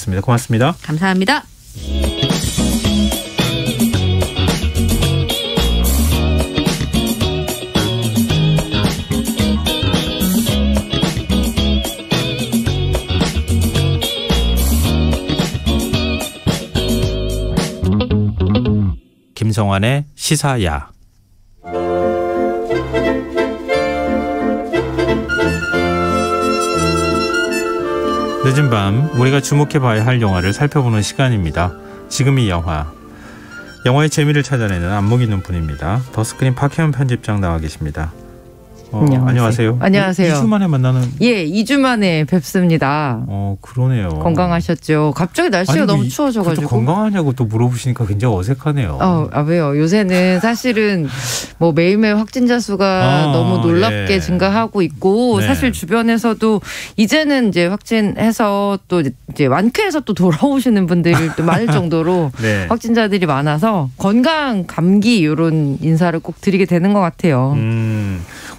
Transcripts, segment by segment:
알아보겠습니다. 고맙습니다. 감사합니다. 김성환의 시사야. 늦은 밤 우리가 주목해봐야 할 영화를 살펴보는 시간입니다. 지금 이 영화의 재미를 찾아내는 안목 있는 분입니다. 더스크린 박혜원 편집장 나와 계십니다. 안녕하세요. 안녕하세요. 2주 만에 만나는. 예, 2주 만에 뵙습니다. 그러네요. 건강하셨죠? 갑자기 날씨가 너무 추워져가지고. 건강하냐고 또 물어보시니까 굉장히 어색하네요. 왜요? 요새는 사실은 뭐 매일매일 확진자 수가 너무 놀랍게 증가하고 있고, 네. 사실 주변에서도 이제는 이제 확진해서 또 이제 완쾌해서 또 돌아오시는 분들도 많을 정도로 네. 확진자들이 많아서 건강, 감기 이런 인사를 꼭 드리게 되는 것 같아요.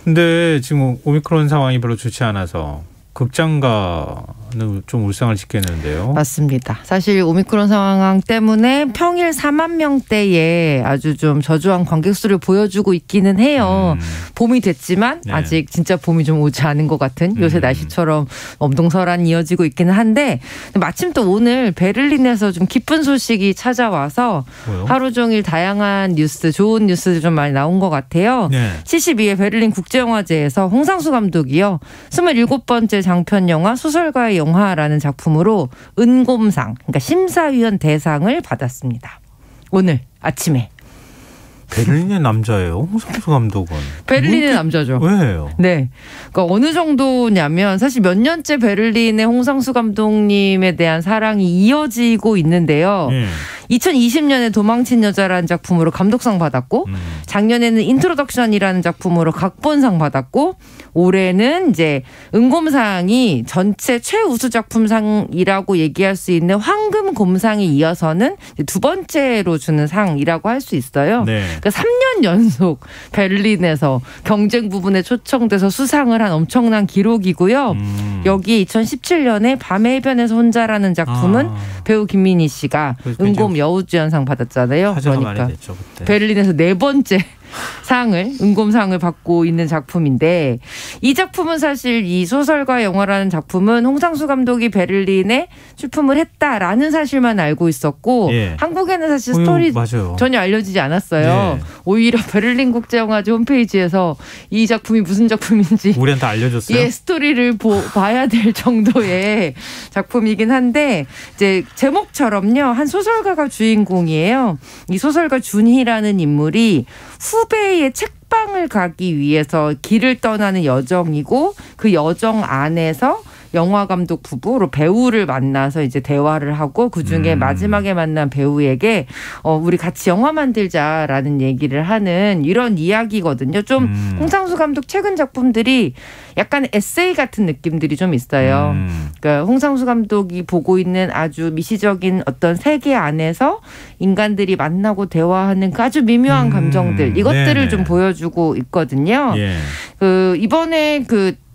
근데 지금 오미크론 상황이 별로 좋지 않아서 극장가는 좀 울상을 짓겠는데요. 맞습니다. 사실 오미크론 상황 때문에 평일 4만 명대에 아주 좀 저조한 관객 수를 보여주고 있기는 해요. 봄이 됐지만 네. 아직 진짜 봄이 좀 오지 않은 것 같은 요새 날씨처럼 엄동설한이 이어지고 있기는 한데, 마침 또 오늘 베를린에서 좀 기쁜 소식이 찾아와서 뭐요? 하루 종일 다양한 뉴스, 좋은 뉴스들 좀 많이 나온 것 같아요. 네. 72회 베를린 국제영화제에서 홍상수 감독이요, 27번째 장편 영화 소설가의 영화라는 작품으로 은곰상, 그러니까 심사위원 대상을 받았습니다. 오늘 아침에. 베를린의 남자예요, 홍상수 감독은. 베를린의 남자죠. 왜요? 네. 그러니까 어느 정도냐면 사실 몇 년째 베를린의 홍상수 감독님에 대한 사랑이 이어지고 있는데요. 2020년에 도망친 여자라는 작품으로 감독상 받았고, 작년에는 인트로덕션이라는 작품으로 각본상 받았고, 올해는 이제 은곰상이 전체 최우수 작품상이라고 얘기할 수 있는 황금곰상에 이어서는 두 번째로 주는 상이라고 할 수 있어요. 네. 그러니까 3년 연속 베를린에서 경쟁 부분에 초청돼서 수상을 한 엄청난 기록이고요. 여기 2017년에 밤의 해변에서 혼자라는 작품은 배우 김민희 씨가 은곰 여우주연상 받았잖아요. 그러니까 됐죠, 그때. 베를린에서 4번째 상을, 은곰상을 받고 있는 작품인데, 이 작품은 사실 이 소설가 영화라는 작품은 홍상수 감독이 베를린에 출품을 했다라는 사실만 알고 있었고, 예. 한국에는 사실 스토리 맞아요. 전혀 알려지지 않았어요. 예. 오히려 베를린 국제영화제 홈페이지에서 이 작품이 무슨 작품인지 우리한테 알려줬어요? 예, 스토리를 봐야 될 정도의 작품이긴 한데, 이제 제목처럼요, 한 소설가가 주인공이에요. 이 소설가 준희라는 인물이 후배의 책방을 가기 위해서 길을 떠나는 여정이고, 그 여정 안에서 영화 감독 부부로 배우를 만나서 이제 대화를 하고, 그중에 마지막에 만난 배우에게 우리 같이 영화 만들자라는 얘기를 하는 이런 이야기거든요. 좀 홍상수 감독 최근 작품들이 약간 에세이 같은 느낌들이 좀 있어요. 그러니까 홍상수 감독이 보고 있는 아주 미시적인 어떤 세계 안에서 인간들이 만나고 대화하는 그 아주 미묘한 감정들, 이것들을 네네. 좀 보여주고 있거든요. 예. 이번에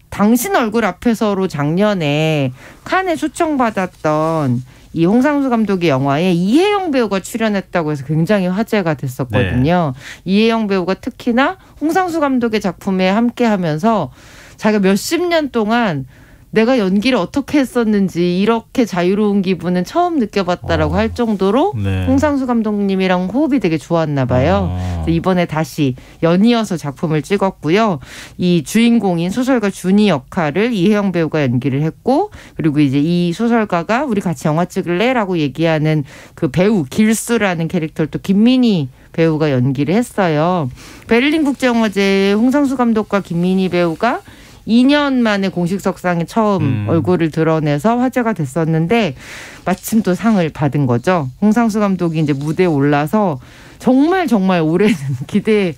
당신 얼굴 앞에서로 작년에 칸에 초청받았던 이 홍상수 감독의 영화에 이혜영 배우가 출연했다고 해서 굉장히 화제가 됐었거든요. 네. 이혜영 배우가 특히나 홍상수 감독의 작품에 함께하면서 자기가 몇십 년 동안 내가 연기를 어떻게 했었는지 이렇게 자유로운 기분은 처음 느껴봤다라고 할 정도로 네. 홍상수 감독님이랑 호흡이 되게 좋았나 봐요. 그래서 이번에 다시 연이어서 작품을 찍었고요. 이 주인공인 소설가 준희 역할을 이혜영 배우가 연기를 했고, 그리고 이제 이 소설가가 우리 같이 영화 찍을래라고 얘기하는 그 배우 길수라는 캐릭터를 또 김민희 배우가 연기를 했어요. 베를린 국제영화제에 홍상수 감독과 김민희 배우가 2년 만에 공식 석상에 처음 얼굴을 드러내서 화제가 됐었는데, 마침 또 상을 받은 거죠. 홍상수 감독이 이제 무대에 올라서 정말 올해는 기대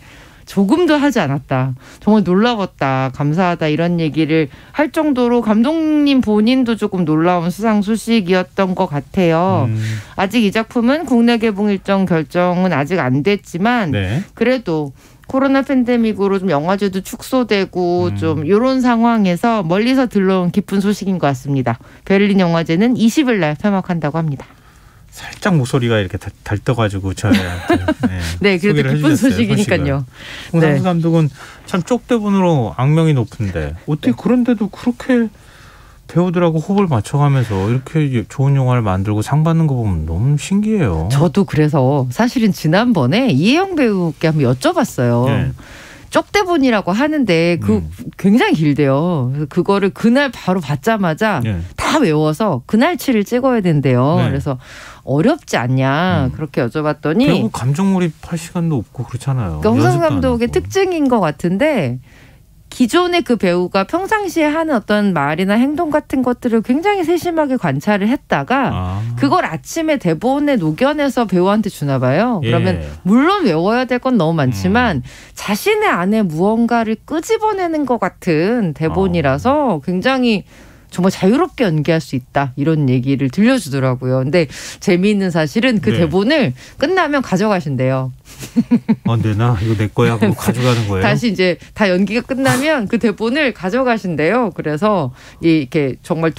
조금도 하지 않았다, 정말 놀라웠다, 감사하다, 이런 얘기를 할 정도로 감독님 본인도 조금 놀라운 수상 소식이었던 것 같아요. 아직 이 작품은 국내 개봉 일정 결정은 아직 안 됐지만, 네. 그래도 코로나 팬데믹으로 좀 영화제도 축소되고 좀 이런 상황에서 멀리서 들러온 기쁜 소식인 것 같습니다. 베를린 영화제는 20일 날 폐막한다고 합니다. 살짝 목소리가 이렇게 달떠가지고 저희한테 네, 그래도 기쁜 소식이니까요. 홍상수 네. 감독은 참 쪽대본으로 악명이 높은데 어떻게 그런데도 그렇게 배우들하고 호흡을 맞춰가면서 이렇게 좋은 영화를 만들고 상 받는 거 보면 너무 신기해요. 저도 그래서 사실은 지난번에 이혜영 배우께 한번 여쭤봤어요. 네. 쪽대본이라고 하는데 굉장히 길대요. 그래서 그거를 그날 바로 받자마자 네. 다 외워서 그날치를 찍어야 된대요. 네. 그래서 어렵지 않냐 그렇게 여쭤봤더니 배우 감정 몰입할 시간도 없고 그렇잖아요. 그러니까 홍상수 연습도 안 감독의 하고. 특징인 것 같은데 기존의 그 배우가 평상시에 하는 어떤 말이나 행동 같은 것들을 굉장히 세심하게 관찰을 했다가 그걸 아침에 대본에 녹여내서 배우한테 주나 봐요. 그러면 예. 물론 외워야 될 건 너무 많지만 자신의 안에 무언가를 끄집어내는 것 같은 대본이라서 굉장히 정말 자유롭게 연기할 수 있다 이런 얘기를 들려주더라고요. 근데 재미있는 사실은 그 네. 대본을 끝나면 가져가신대요. 네, 나 이거 내 거야 하고 가져가는 거예요. 다시 이제 다 연기가 끝나면 그 대본을 가져가신대요. 그래서 이렇게 정말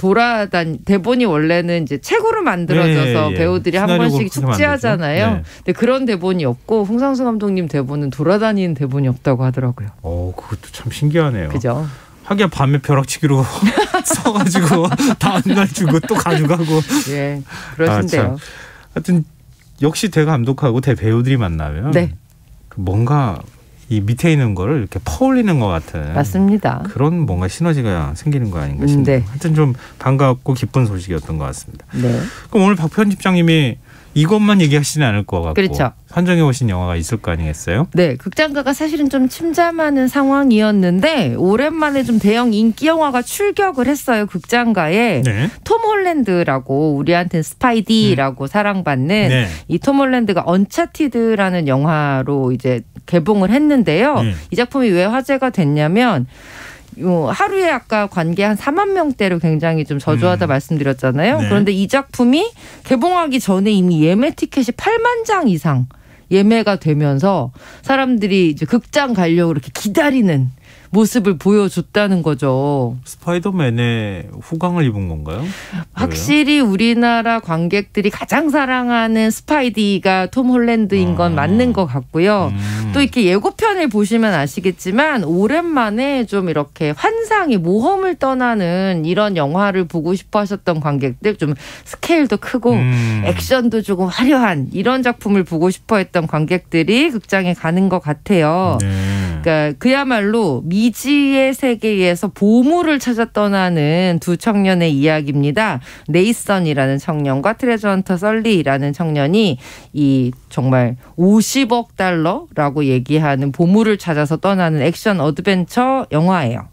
대본이 원래는 이제 책으로 만들어져서 예. 배우들이 한 시나리오로 번씩 그렇게 숙지하잖아요. 만들죠. 네. 근데 그런 대본이 없고 홍상수 감독님 대본은 돌아다니는 대본이 없다고 하더라고요. 그것도 참 신기하네요. 그죠? 하기야 밤에 벼락치기로 써가지고 다음날 주고 또 가져가고. 예, 그러신데요. 하여튼 역시 대감독하고 대배우들이 만나면 네. 뭔가 이 밑에 있는 거를 이렇게 퍼올리는 것 같은 맞습니다. 그런 뭔가 시너지가 생기는 거 아닌가 싶네요. 네. 하여튼 좀 반갑고 기쁜 소식이었던 것 같습니다. 네. 그럼 오늘 박 편집장님이 이것만 얘기하시지는 않을 것 같고 그렇죠. 선정해 오신 영화가 있을 거 아니겠어요? 네, 극장가가 사실은 좀 침잠하는 상황이었는데 오랜만에 좀 대형 인기 영화가 출격을 했어요. 극장가에 네. 톰 홀랜드라고 우리한테는 스파이디라고 사랑받는 네. 이 톰 홀랜드가 언차티드라는 영화로 이제 개봉을 했는데요. 이 작품이 왜 화제가 됐냐면 하루에 아까 관계 한 4만 명대로 굉장히 좀 저조하다 말씀드렸잖아요. 네. 그런데 이 작품이 개봉하기 전에 이미 예매 티켓이 8만 장 이상 예매가 되면서 사람들이 이제 극장 가려고 이렇게 기다리는 모습을 보여줬다는 거죠. 스파이더맨의 후광을 입은 건가요? 확실히 우리나라 관객들이 가장 사랑하는 스파이디가 톰 홀랜드인 건 맞는 것 같고요. 또 이렇게 예고편을 보시면 아시겠지만 오랜만에 좀 이렇게 환상이 모험을 떠나는 이런 영화를 보고 싶어 하셨던 관객들, 좀 스케일도 크고 액션도 조금 화려한 이런 작품을 보고 싶어 했던 관객들이 극장에 가는 것 같아요. 네. 그러니까 그야말로 미지의 세계에서 보물을 찾아 떠나는 두 청년의 이야기입니다. 네이선이라는 청년과 트레저 헌터 설리라는 청년이 이 정말 50억 달러라고 얘기하는 보물을 찾아서 떠나는 액션 어드벤처 영화예요.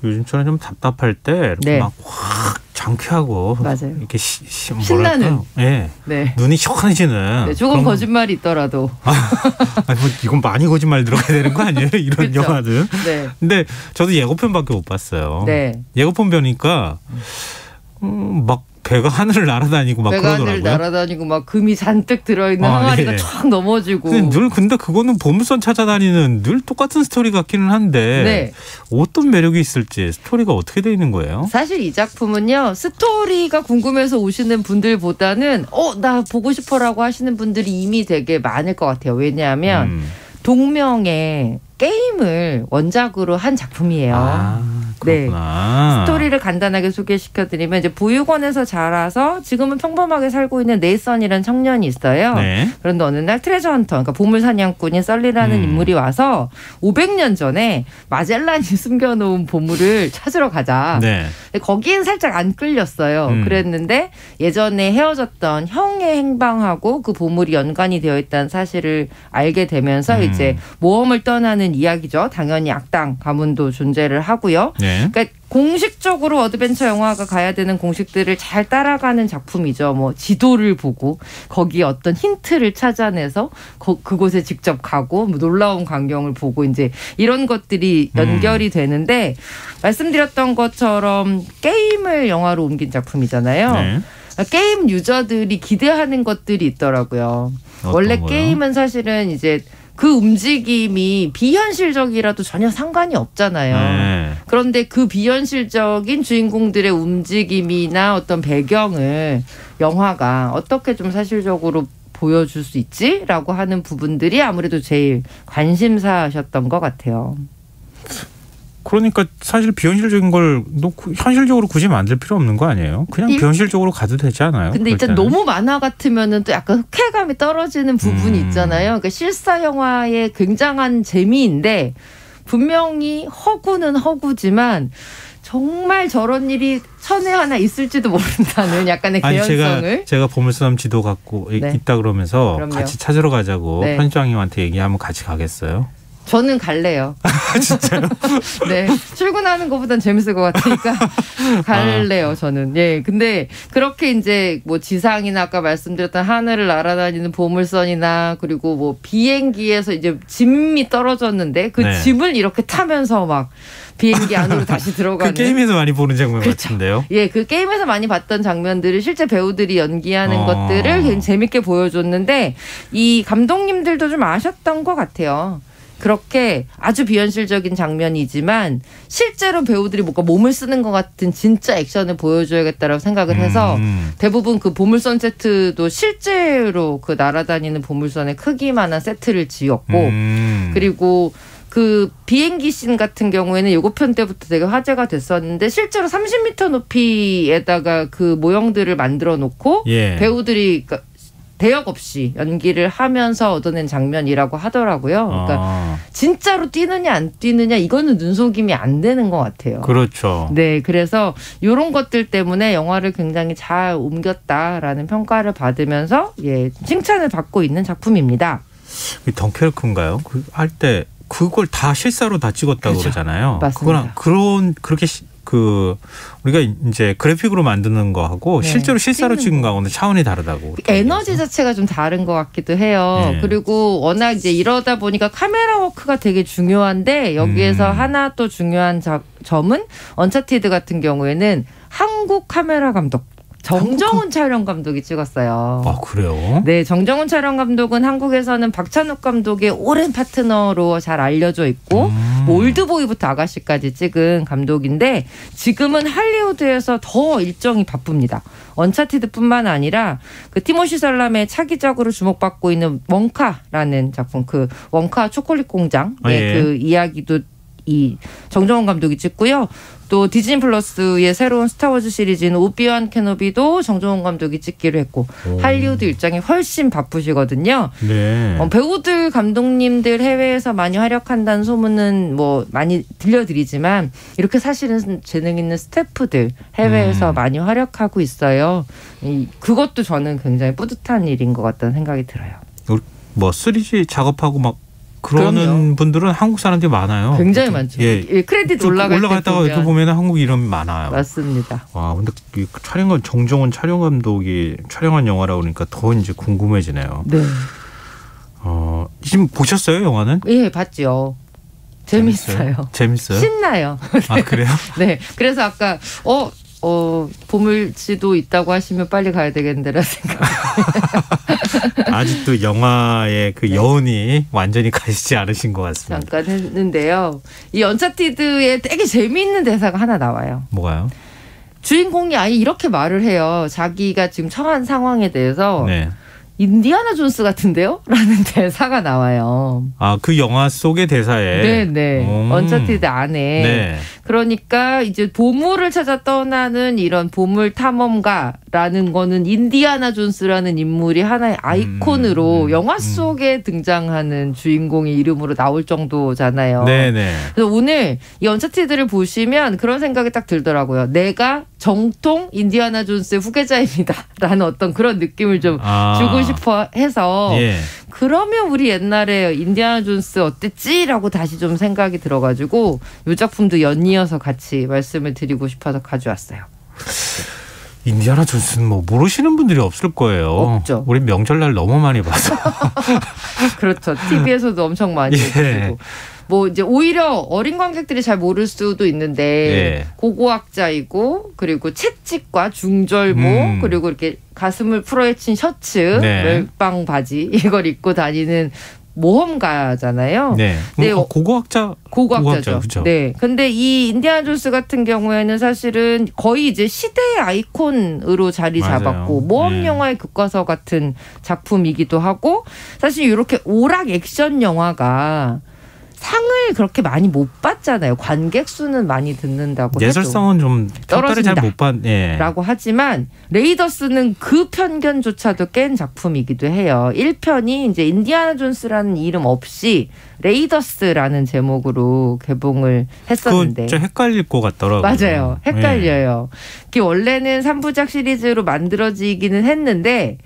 요즘처럼 좀 답답할 때 이렇게 네. 막 확 장쾌하고 맞아요. 이렇게 신나는. 네. 네. 눈이 시원해지는. 네, 조금 거짓말이 있더라도. 아니, 뭐 이건 많이 거짓말 들어가야 되는 거 아니에요? 이런 그렇죠. 영화들. 네. 근데 저도 예고편밖에 못 봤어요. 네. 예고편 보니까 막 배가 하늘을 날아다니고 막 배가 하늘 그러더라고요. 날아다니고 막 금이 잔뜩 들어있는 항아리가 예. 쫙 넘어지고. 근데 그거는 보물선 찾아다니는 늘 똑같은 스토리 같기는 한데 네. 어떤 매력이 있을지 스토리가 어떻게 돼 있는 거예요? 사실 이 작품은요, 스토리가 궁금해서 오시는 분들보다는 나 보고 싶어라고 하시는 분들이 이미 되게 많을 것 같아요. 왜냐하면 동명의 게임을 원작으로 한 작품이에요. 그렇구나. 네. 스토리를 간단하게 소개시켜드리면 이제 보육원에서 자라서 지금은 평범하게 살고 있는 네이선이라는 청년이 있어요. 네. 그런데 어느 날 트레저 헌터, 그러니까 보물 사냥꾼인 썰리라는 인물이 와서 500년 전에 마젤란이 숨겨놓은 보물을 찾으러 가자. 네. 근데 거기엔 살짝 안 끌렸어요. 그랬는데 예전에 헤어졌던 형의 행방하고 그 보물이 연관이 되어 있다는 사실을 알게 되면서 이제 모험을 떠나는 이야기죠. 당연히 악당 가문도 존재를 하고요. 네. 그러니까 공식적으로 어드벤처 영화가 가야 되는 공식들을 잘 따라가는 작품이죠. 뭐 지도를 보고 거기에 어떤 힌트를 찾아내서 그곳에 직접 가고 뭐 놀라운 광경을 보고 이제 이런 것들이 연결이 되는데 말씀드렸던 것처럼 게임을 영화로 옮긴 작품이잖아요. 네. 게임 유저들이 기대하는 것들이 있더라고요. 원래 거요? 게임은 사실은 이제 그 움직임이 비현실적이라도 전혀 상관이 없잖아요. 네. 그런데 그 비현실적인 주인공들의 움직임이나 어떤 배경을 영화가 어떻게 좀 사실적으로 보여줄 수 있지라고 하는 부분들이 아무래도 제일 관심사셨던 것 같아요. 그러니까 사실 비현실적인 걸 현실적으로 굳이 만들 필요 없는 거 아니에요? 그냥 비현실적으로 가도 되지 않아요? 근데 일단 너무 만화 같으면은 또 약간 흑해감이 떨어지는 부분이 있잖아요. 그러니까 실사 영화의 굉장한 재미인데 분명히 허구는 허구지만 정말 저런 일이 천에 하나 있을지도 모른다는 약간의 개연성을. 제가 보물섬 지도 갖고 있다 그러면서 그럼요. 같이 찾으러 가자고 네. 편집장님한테 얘기하면 같이 가겠어요? 저는 갈래요. 진짜요? 네. 출근하는 것보단 재밌을 것 같으니까 갈래요, 저는. 예. 근데 그렇게 이제 뭐 지상이나 아까 말씀드렸던 하늘을 날아다니는 보물선이나 그리고 뭐 비행기에서 이제 짐이 떨어졌는데 그 네. 짐을 이렇게 타면서 막 비행기 안으로 다시 들어가는. 그 게임에서 많이 보는 장면 그렇죠. 같은데요? 예, 그 게임에서 많이 봤던 장면들을 실제 배우들이 연기하는 것들을 굉장히 재밌게 보여줬는데 이 감독님들도 좀 아셨던 것 같아요. 그렇게 아주 비현실적인 장면이지만 실제로 배우들이 뭔가 몸을 쓰는 것 같은 진짜 액션을 보여줘야겠다라고 생각을 해서 대부분 그 보물선 세트도 실제로 그 날아다니는 보물선의 크기만한 세트를 지었고 그리고 그 비행기 씬 같은 경우에는 예고편 때부터 되게 화제가 됐었는데 실제로 30m 높이에다가 그 모형들을 만들어 놓고 예. 배우들이 대역 없이 연기를 하면서 얻어낸 장면이라고 하더라고요. 그러니까 진짜로 뛰느냐 안 뛰느냐 이거는 눈속임이 안 되는 것 같아요. 그렇죠. 네, 그래서 이런 것들 때문에 영화를 굉장히 잘 옮겼다라는 평가를 받으면서 예, 칭찬을 받고 있는 작품입니다. 덩케르크인가요? 할 때 그걸 다 실사로 다 찍었다고 그렇죠. 그러잖아요. 맞습니다. 그렇게 우리가 이제 그래픽으로 만드는 거하고 네. 실제로 실사로 찍은 거하고는 차원이 다르다고. 에너지 자체가 좀 다른 것 같기도 해요. 네. 그리고 워낙 이제 이러다 보니까 카메라 워크가 되게 중요한데 여기에서 하나 또 중요한 점은 언차티드 같은 경우에는 한국 카메라 감독 정정훈 촬영 감독이 찍었어요. 아, 그래요? 네, 정정훈 촬영 감독은 한국에서는 박찬욱 감독의 오랜 파트너로 잘 알려져 있고 뭐 올드보이부터 아가씨까지 찍은 감독인데 지금은 할리우드에서 더 일정이 바쁩니다. 언차티드뿐만 아니라 그 티모시 살람의 차기작으로 주목받고 있는 원카라는 작품, 그 원카 초콜릿 공장 그 이야기도 이 정정훈 감독이 찍고요. 또 디즈니 플러스의 새로운 스타워즈 시리즈인 오비완 케노비도 정정훈 감독이 찍기로 했고 할리우드 일정이 훨씬 바쁘시거든요. 네. 배우들 감독님들 해외에서 많이 활약한다는 소문은 뭐 많이 들려드리지만 이렇게 사실은 재능 있는 스태프들 해외에서 많이 활약하고 있어요. 그것도 저는 굉장히 뿌듯한 일인 것 같다는 생각이 들어요. 뭐 3D 작업하고 막 그러는 그럼요. 분들은 한국 사람들이 많아요. 굉장히 많죠. 예. 크레딧 올라갔다가 이렇게 보면 한국 이름이 많아요. 맞습니다. 와, 근데 이 촬영한 정정훈 촬영 감독이 촬영한 영화라고 그러니까 더 이제 궁금해지네요. 네. 지금 보셨어요, 영화는? 예, 봤죠. 재밌어요. 재밌어요? 신나요. 아, 그래요? 네. 그래서 아까 보물지도 있다고 하시면 빨리 가야 되겠는데라는 생각. 아직도 영화의 그 여운이 완전히 가시지 않으신 것 같습니다. 잠깐 했는데요. 이 언차티드에 되게 재미있는 대사가 하나 나와요. 뭐가요? 주인공이 아예 이렇게 말을 해요. 자기가 지금 처한 상황에 대해서 네. 인디아나 존스 같은데요? 라는 대사가 나와요. 아, 그 영화 속의 대사에. 네네. 언차티드 안에. 네. 그러니까 이제 보물을 찾아 떠나는 이런 보물 탐험가라는 거는 인디아나 존스라는 인물이 하나의 아이콘으로 영화 속에 등장하는 주인공의 이름으로 나올 정도잖아요. 네네. 그래서 오늘 이 언차티드를 보시면 그런 생각이 딱 들더라고요. 내가 정통 인디아나 존스의 후계자입니다라는 어떤 그런 느낌을 좀 주고 싶어 해서 예. 그러면 우리 옛날에 인디아나 존스 어땠지라고 다시 좀 생각이 들어가지고 이 작품도 연이어서 같이 말씀을 드리고 싶어서 가져왔어요. 인디아나 존스는 뭐 모르시는 분들이 없을 거예요. 없죠. 우리 명절날 너무 많이 봐서. 그렇죠. TV에서도 엄청 많이 해주시고. 뭐 이제 오히려 어린 관객들이 잘 모를 수도 있는데 예. 고고학자이고 그리고 채찍과 중절모 그리고 이렇게 가슴을 풀어헤친 셔츠, 네. 멜빵 바지 이걸 입고 다니는 모험가잖아요. 네. 네, 고고학자죠. 그렇죠. 네. 근데 이 인디아나 존스 같은 경우에는 사실은 거의 이제 시대의 아이콘으로 자리 맞아요. 잡았고 모험 영화의 교과서 같은 작품이기도 하고 사실 이렇게 오락 액션 영화가 상을 그렇게 많이 못 받잖아요. 관객 수는 많이 듣는다고 예술성은 좀 평가를 잘 못 받. 예. 라고 하지만 레이더스는 그 편견조차도 깬 작품이기도 해요. 1편이 이제 인디아나 존스라는 이름 없이 레이더스라는 제목으로 개봉을 했었는데. 그거 좀 헷갈릴 것 같더라고요. 맞아요. 헷갈려요. 그 원래는 3부작 시리즈로 만들어지기는 했는데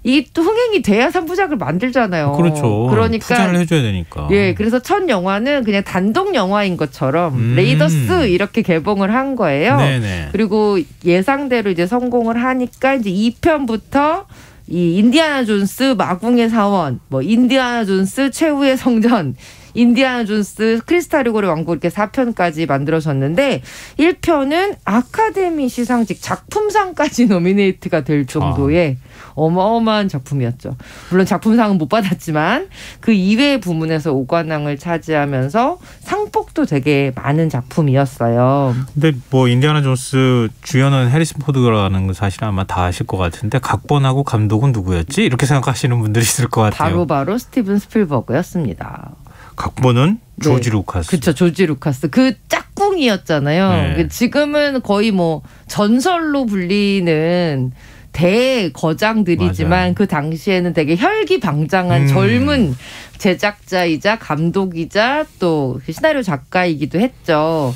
이게 또 흥행이 돼야 3부작을 만들잖아요. 그렇죠. 그러니까 투자를 해줘야 되니까. 예, 그래서 첫 영화는 그냥 단독 영화인 것처럼 레이더스 이렇게 개봉을 한 거예요. 네네. 그리고 예상대로 이제 성공을 하니까 이제 2편부터 이 인디아나 존스 마궁의 사원, 뭐 인디아나 존스 최후의 성전, 인디아나 존스 크리스탈리고의 왕국 이렇게 4편까지 만들어졌는데 1편은 아카데미 시상식 작품상까지 노미네이트가 될 정도의 어마어마한 작품이었죠. 물론 작품상은 못 받았지만 그 이외의 부문에서 5관왕을 차지하면서 상복도 되게 많은 작품이었어요. 근데 뭐 인디아나 존스 주연은 해리슨 포드라는 거 사실 아마 다 아실 것 같은데 각본하고 감독은 누구였지? 이렇게 생각하시는 분들이 있을 것 같아요. 바로 스티븐 스필버그였습니다. 각본은 조지 루카스. 그렇죠. 조지 루카스. 그 짝꿍이었잖아요. 네. 지금은 거의 뭐 전설로 불리는 대거장들이지만 맞아요. 그 당시에는 되게 혈기방장한 젊은 제작자이자 감독이자 또 시나리오 작가이기도 했죠.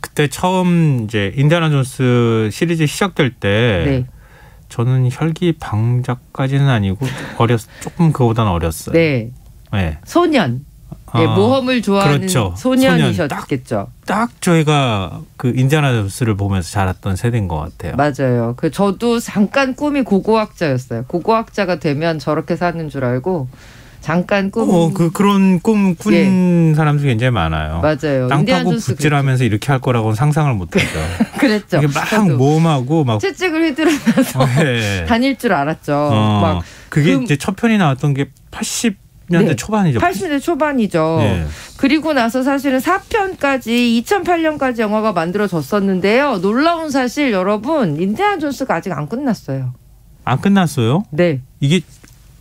그때 처음 이제 인디아나 존스 시리즈 시작될 때 네. 저는 혈기방작까지는 아니고 조금 그거보다는 어렸어요. 네. 네. 소년. 네, 모험을 좋아하는 그렇죠. 소년이셨겠죠. 딱 저희가 그 인디아나 존스를 보면서 자랐던 세대인 것 같아요. 맞아요. 저도 잠깐 꿈이 고고학자였어요. 고고학자가 되면 저렇게 사는 줄 알고 잠깐 꿈. 그런 꿈 꾼 사람들이 굉장히 많아요. 맞아요. 땅 파고 붓질하면서 이렇게 할 거라고는 상상을 못했죠. 그랬죠. 이게 막 모험하고 막 채찍을 휘두르면서 다닐 줄 알았죠. 막 그게 이제 첫 편이 나왔던 게 80년대 초반이죠. 80년대 초반이죠. 네. 그리고 나서 사실은 4편까지 2008년까지 영화가 만들어졌었는데요. 놀라운 사실 여러분 인디아나 존스가 아직 안 끝났어요. 안 끝났어요? 네. 이게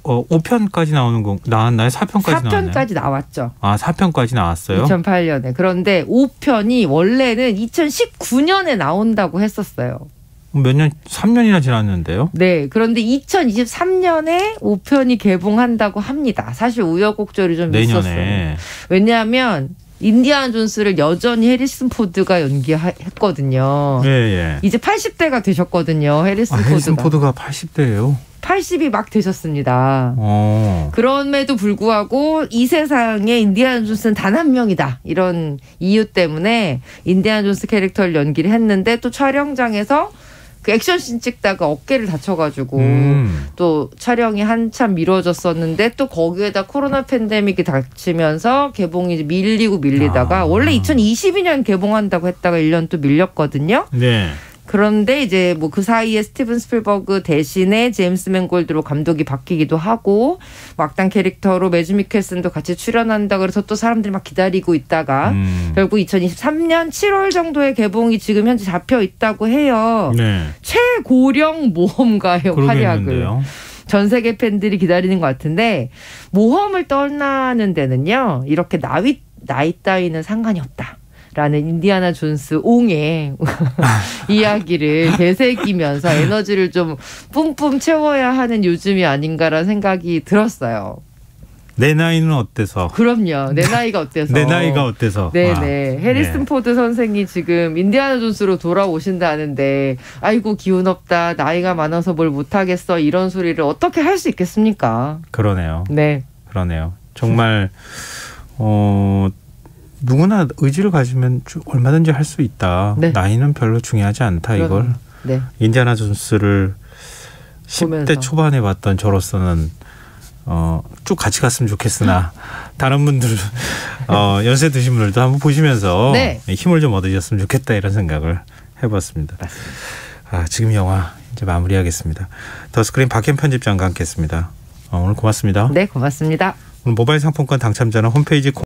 5편까지 나오는 거 나왔나요? 4편까지 나왔나요? 4편까지 나왔죠. 4편까지 나왔어요? 2008년에. 그런데 5편이 원래는 2019년에 나온다고 했었어요. 몇 년, 3년이나 지났는데요? 네. 그런데 2023년에 5편이 개봉한다고 합니다. 사실 우여곡절이 좀 내년에. 있었어요. 왜냐하면 인디아나 존스를 여전히 해리슨 포드가 연기했거든요. 예. 이제 80대가 되셨거든요. 해리슨 포드가 80대예요? 80이 막 되셨습니다. 오. 그럼에도 불구하고 이 세상에 인디아나 존스는 단 한 명이다. 이런 이유 때문에 인디아나 존스 캐릭터를 연기를 했는데 또 촬영장에서 그 액션씬 찍다가 어깨를 다쳐가지고 또 촬영이 한참 미뤄졌었는데 또 거기에다 코로나 팬데믹이 닥치면서 개봉이 밀리다가 원래 2022년 개봉한다고 했다가 1년 또 밀렸거든요. 네. 그런데 이제 뭐 그 사이에 스티븐 스필버그 대신에 제임스 맨골드로 감독이 바뀌기도 하고 악당 캐릭터로 매주 미켈슨도 같이 출연한다 그래서 또 사람들이 막 기다리고 있다가 결국 2023년 7월 정도에 개봉이 지금 현재 잡혀 있다고 해요. 네. 최고령 모험가의 활약을 전 세계 팬들이 기다리는 것 같은데 모험을 떠나는 데는요. 이렇게 나이 따위는 상관이 없다. 라는 인디아나 존스 옹의 이야기를 되새기면서 에너지를 좀 뿜뿜 채워야 하는 요즘이 아닌가라는 생각이 들었어요. 내 나이는 어때서? 그럼요. 내 나이가 어때서? 내 나이가 어때서? 네네. 해리슨 포드 선생이 지금 인디아나 존스로 돌아오신다는데 아이고 기운 없다. 나이가 많아서 뭘 못하겠어. 이런 소리를 어떻게 할 수 있겠습니까? 그러네요. 네. 그러네요. 정말 누구나 의지를 가지면 얼마든지 할 수 있다. 네. 나이는 별로 중요하지 않다. 이걸. 네. 인디아나 존스를 10대 초반에 봤던 저로서는 쭉 같이 갔으면 좋겠으나 다른 분들 연세 드신 분들도 한번 보시면서 힘을 좀 얻으셨으면 좋겠다 이런 생각을 해봤습니다. 지금 영화 이제 마무리하겠습니다. 더스크린 박현 편집장과 함께했습니다. 오늘 고맙습니다. 네, 고맙습니다. 오늘 모바일 상품권 당첨자는 홈페이지